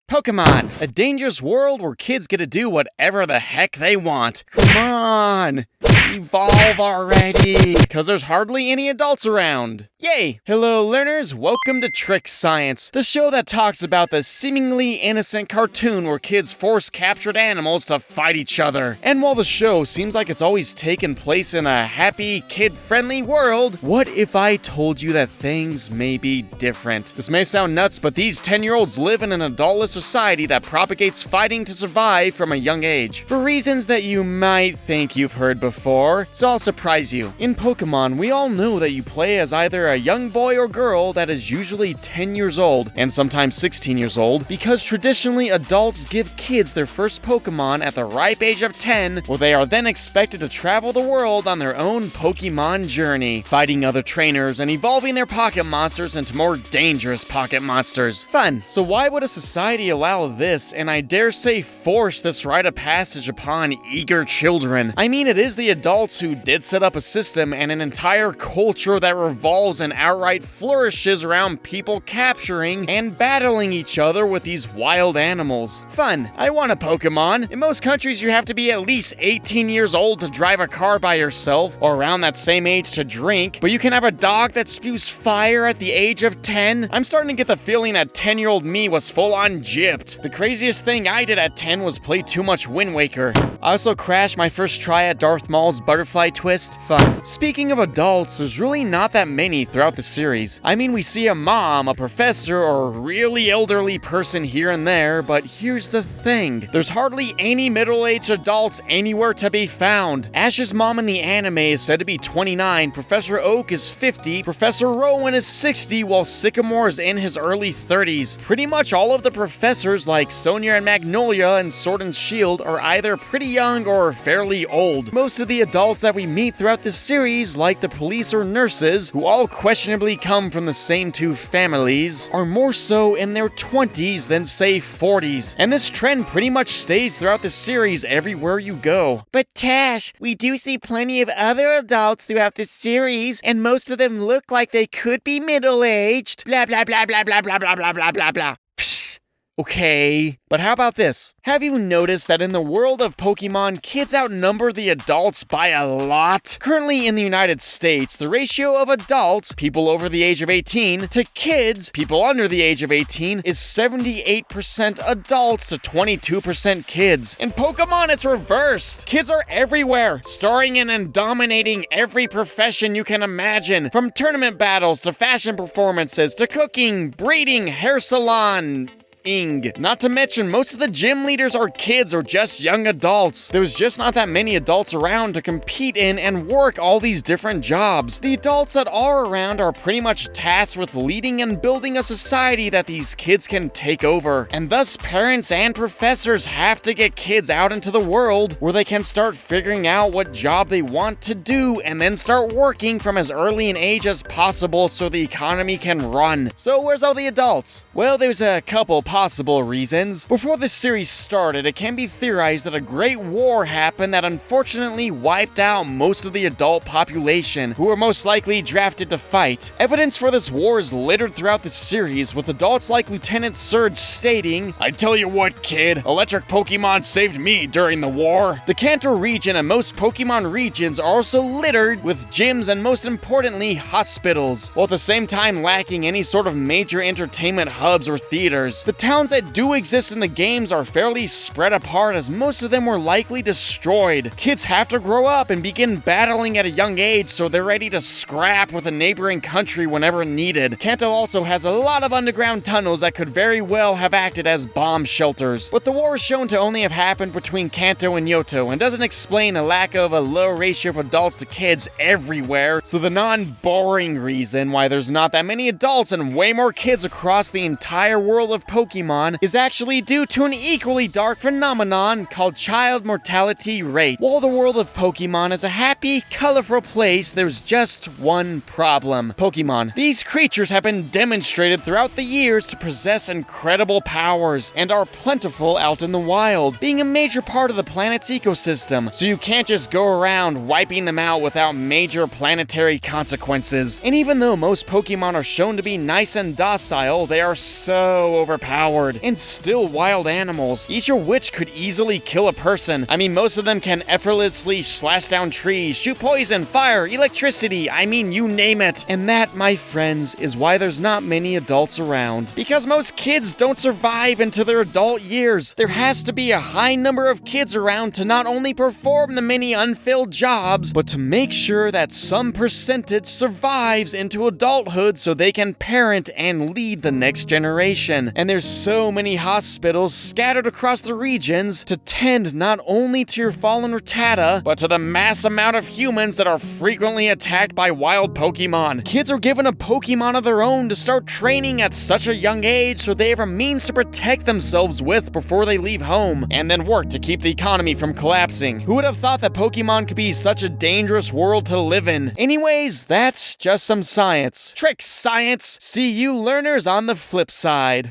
Pokémon, a dangerous world where kids get to do whatever the heck they want. Come on, evolve already, because there's hardly any adults around. Yay! Hello learners, welcome to Trick Science, the show that talks about the seemingly innocent cartoon where kids force captured animals to fight each other. And while the show seems like it's always taken place in a happy, kid-friendly world, what if I told you that things may be different? This may sound nuts, but these 10-year-olds live in an adultless society that propagates fighting to survive from a young age. For reasons that you might think you've heard before, so I'll surprise you. In Pokémon, we all know that you play as either a young boy or girl that is usually 10 years old, and sometimes 16 years old, because traditionally adults give kids their first Pokémon at the ripe age of 10, where they are then expected to travel the world on their own Pokémon journey, fighting other trainers and evolving their pocket monsters into more dangerous pocket monsters. Fun! So why would a society allow this, and I dare say force this rite of passage upon eager children? I mean, it is the adults who did set up a system and an entire culture that revolves and outright flourishes around people capturing and battling each other with these wild animals. Fun. I want a Pokémon. In most countries, you have to be at least 18 years old to drive a car by yourself, or around that same age to drink, but you can have a dog that spews fire at the age of 10? I'm starting to get the feeling that 10-year-old me was full-on gypped. The craziest thing I did at 10 was play too much Wind Waker. I also crashed my first try at Darth Maul's Butterfly Twist. Fun. Speaking of adults, there's really not that many throughout the series. I mean, we see a mom, a professor, or a really elderly person here and there, but here's the thing. There's hardly any middle-aged adults anywhere to be found. Ash's mom in the anime is said to be 29, Professor Oak is 50, Professor Rowan is 60, while Sycamore is in his early 30s. Pretty much all of the professors, like Sonia and Magnolia and Sword and Shield, are either pretty young or fairly old. Most of the adults that we meet throughout this series, like the police or nurses, who all questionably come from the same two families, are more so in their 20s than say 40s. And this trend pretty much stays throughout the series everywhere you go. But Tash, we do see plenty of other adults throughout the series, and most of them look like they could be middle-aged. Blah blah blah blah blah blah blah blah blah blah blah. Okay, but how about this? Have you noticed that in the world of Pokemon, kids outnumber the adults by a lot? Currently in the United States, the ratio of adults, people over the age of 18, to kids, people under the age of 18, is 78% adults to 22% kids. In Pokemon, it's reversed. Kids are everywhere, starring in and dominating every profession you can imagine, from tournament battles to fashion performances to cooking, breeding, hair salon. Not to mention, most of the gym leaders are kids or just young adults. There's just not that many adults around to compete in and work all these different jobs. The adults that are around are pretty much tasked with leading and building a society that these kids can take over. And thus, parents and professors have to get kids out into the world where they can start figuring out what job they want to do and then start working from as early an age as possible so the economy can run. So where's all the adults? Well, there's a couple possible reasons. Before this series started, it can be theorized that a great war happened that unfortunately wiped out most of the adult population, who were most likely drafted to fight. Evidence for this war is littered throughout the series, with adults like Lieutenant Surge stating, "I tell you what, kid, electric Pokemon saved me during the war." The Kanto region and most Pokemon regions are also littered with gyms and most importantly, hospitals, while at the same time lacking any sort of major entertainment hubs or theaters. The towns that do exist in the games are fairly spread apart, as most of them were likely destroyed. Kids have to grow up and begin battling at a young age, so they're ready to scrap with a neighboring country whenever needed. Kanto also has a lot of underground tunnels that could very well have acted as bomb shelters. But the war is shown to only have happened between Kanto and Yoto, and doesn't explain the lack of a low ratio of adults to kids everywhere, so the non-boring reason why there's not that many adults and way more kids across the entire world of Pokemon is actually due to an equally dark phenomenon called child mortality rate. While the world of Pokemon is a happy, colorful place, there's just one problem. Pokemon. These creatures have been demonstrated throughout the years to possess incredible powers and are plentiful out in the wild, being a major part of the planet's ecosystem, so you can't just go around wiping them out without major planetary consequences. And even though most Pokemon are shown to be nice and docile, they are so overpowered overpowered, and still wild animals, each of which could easily kill a person. I mean, most of them can effortlessly slash down trees, shoot poison, fire, electricity, I mean, you name it. And that, my friends, is why there's not many adults around. Because most kids don't survive into their adult years. There has to be a high number of kids around to not only perform the many unfilled jobs, but to make sure that some percentage survives into adulthood so they can parent and lead the next generation. And there's so many hospitals scattered across the regions to tend not only to your fallen Rattata, but to the mass amount of humans that are frequently attacked by wild Pokemon. Kids are given a Pokemon of their own to start training at such a young age so they have a means to protect themselves with before they leave home, and then work to keep the economy from collapsing. Who would have thought that Pokemon could be such a dangerous world to live in? Anyways, that's just some science. Trick science! See you learners on the flip side.